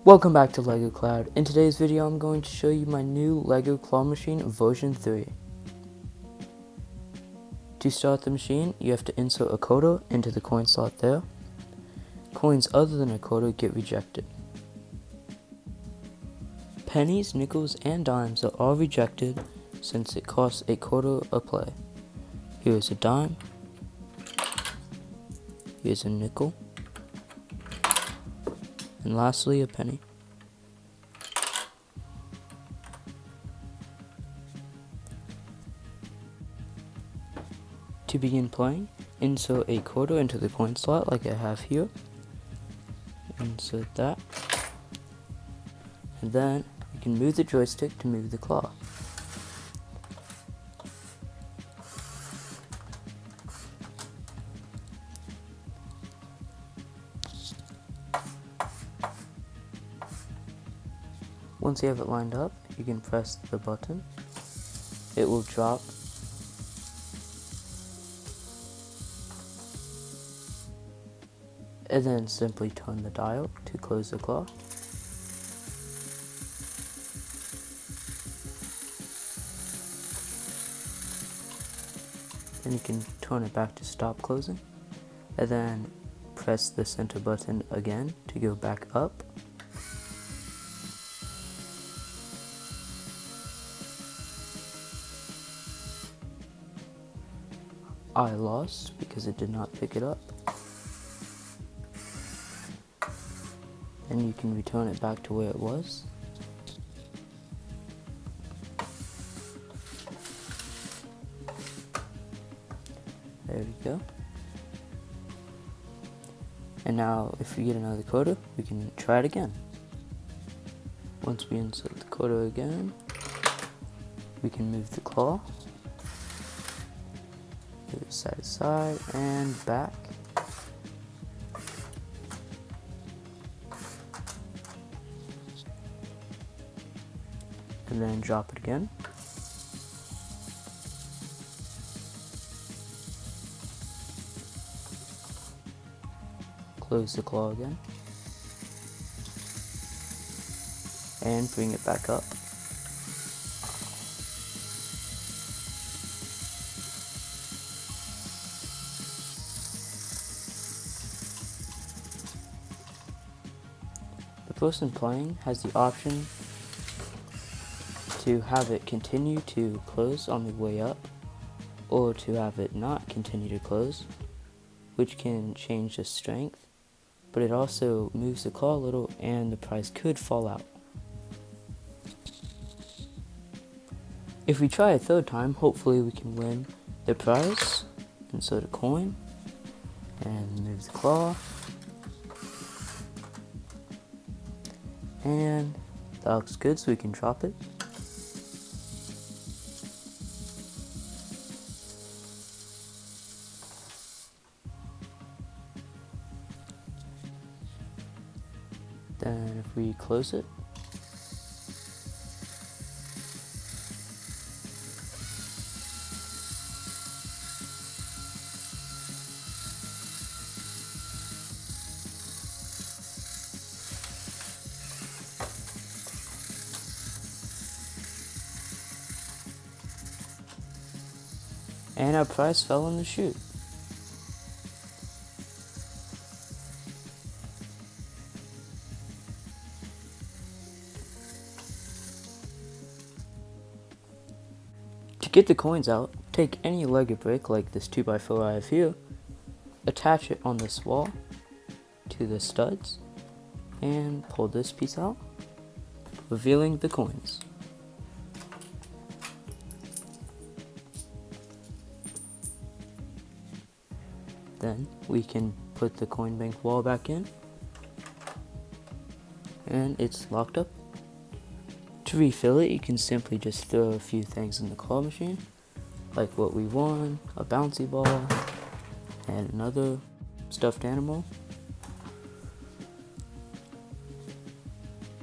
Welcome back to LEGO Cloud. In today's video I'm going to show you my new LEGO claw machine version 3. To start the machine, you have to insert a quarter into the coin slot there. Coins other than a quarter get rejected. Pennies, nickels, and dimes are all rejected since it costs a quarter a play. Here is a dime. Here's a nickel. And lastly, a penny. To begin playing, insert a quarter into the coin slot like I have here. Insert that. And then you can move the joystick to move the claw. Once you have it lined up, you can press the button. It will drop. And then simply turn the dial to close the claw. Then you can turn it back to stop closing. And then press the center button again to go back up. I lost because it did not pick it up. And you can return it back to where it was. There we go. And now if we get another quarter, we can try it again. Once we insert the quarter again, we can move the claw. Side to side and back. And then drop it again. Close the claw again. And bring it back up. The person playing has the option to have it continue to close on the way up, or to have it not continue to close, which can change the strength, but it also moves the claw a little and the prize could fall out. If we try a third time, hopefully we can win the prize. Insert a coin and move the claw. And that looks good, so we can drop it. Then if we close it, and our prize fell in the chute. To get the coins out, take any LEGO brick like this 2x4 I have here, attach it on this wall to the studs, and pull this piece out, revealing the coins. Then we can put the coin bank wall back in, and it's locked up. To refill it, you can simply just throw a few things in the claw machine, like what we won, a bouncy ball, and another stuffed animal.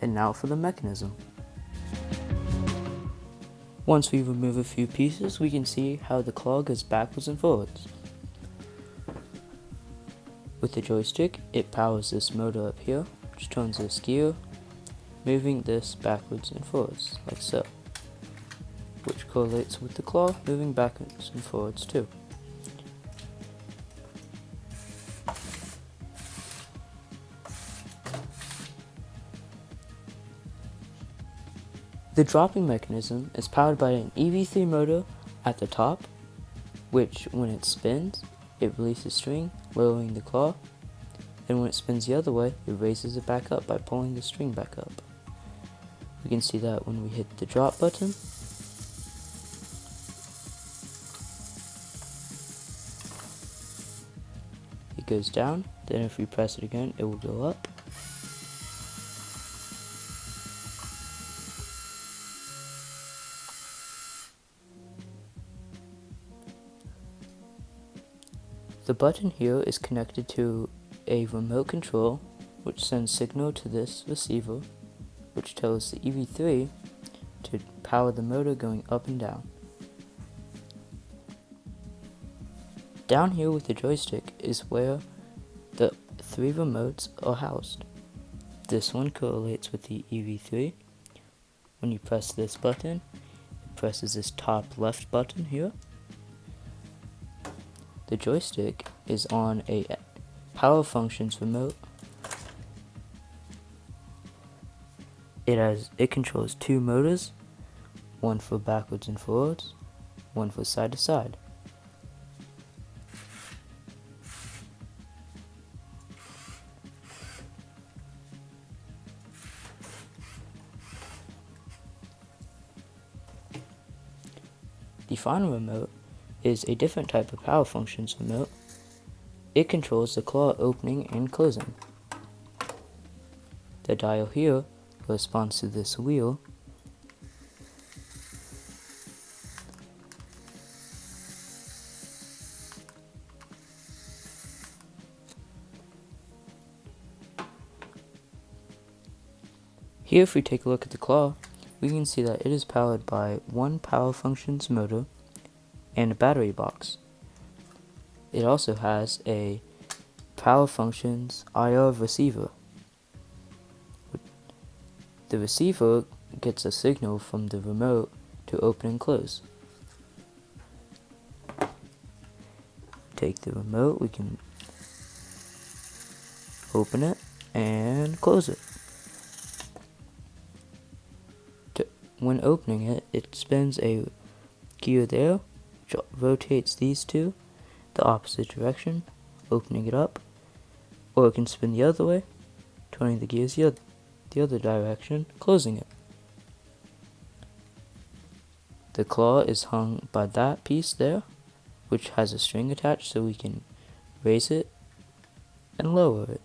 And now for the mechanism. Once we remove a few pieces, we can see how the claw goes backwards and forwards. With the joystick, it powers this motor up here, which turns this gear, moving this backwards and forwards, like so, which correlates with the claw moving backwards and forwards too. The dropping mechanism is powered by an EV3 motor at the top, which when it spins, it releases string, lowering the claw, and when it spins the other way, it raises it back up by pulling the string back up. We can see that when we hit the drop button. It goes down, then if we press it again, it will go up. The button here is connected to a remote control which sends signal to this receiver, which tells the EV3 to power the motor going up and down. Down here with the joystick is where the 3 remotes are housed. This one correlates with the EV3. When you press this button, it presses this top left button here. The joystick is on a power functions remote. It controls 2 motors, one for backwards and forwards, one for side to side. The final remote is a different type of power functions remote. It controls the claw opening and closing. The dial here corresponds to this wheel. Here, if we take a look at the claw, we can see that it is powered by one power functions motor and a battery box. It also has a power functions IR receiver. The receiver gets a signal from the remote to open and close. Take the remote, we can open it and close it. When opening it, it spins a gear there, which rotates these two the opposite direction, opening it up, or it can spin the other way, turning the gears the other direction, closing it. The claw is hung by that piece there, which has a string attached so we can raise it and lower it.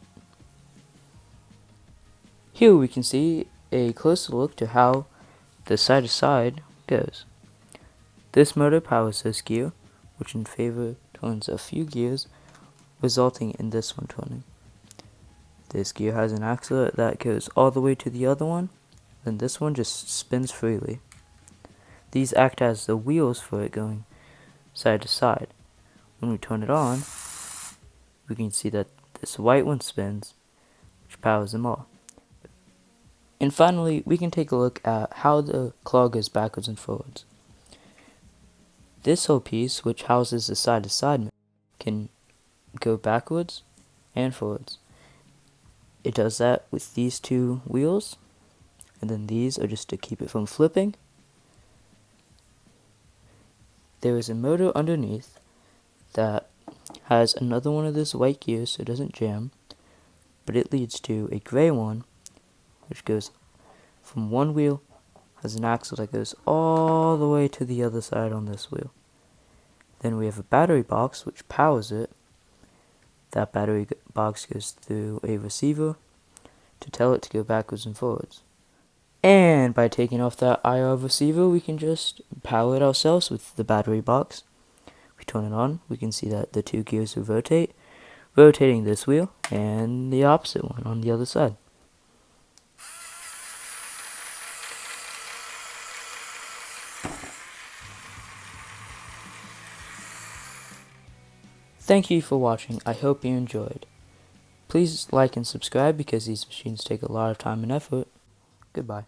Here we can see a closer look to how the side to side goes. This motor powers this gear, which in favor turns a few gears, resulting in this one turning. This gear has an axle that goes all the way to the other one, then this one just spins freely. These act as the wheels for it going side to side. When we turn it on, we can see that this white one spins, which powers them all. And finally, we can take a look at how the claw goes backwards and forwards. This whole piece, which houses the side to side, can go backwards and forwards. It does that with these 2 wheels, and then these are just to keep it from flipping. There is a motor underneath that has another one of this white gears so it doesn't jam, but it leads to a gray one, which goes from one wheel, has an axle that goes all the way to the other side on this wheel. Then we have a battery box which powers it. That battery box goes through a receiver to tell it to go backwards and forwards. And by taking off that IR receiver, we can just power it ourselves with the battery box. If we turn it on, we can see that the 2 gears will rotate, rotating this wheel and the opposite one on the other side. Thank you for watching. I hope you enjoyed. Please like and subscribe because these machines take a lot of time and effort. Goodbye.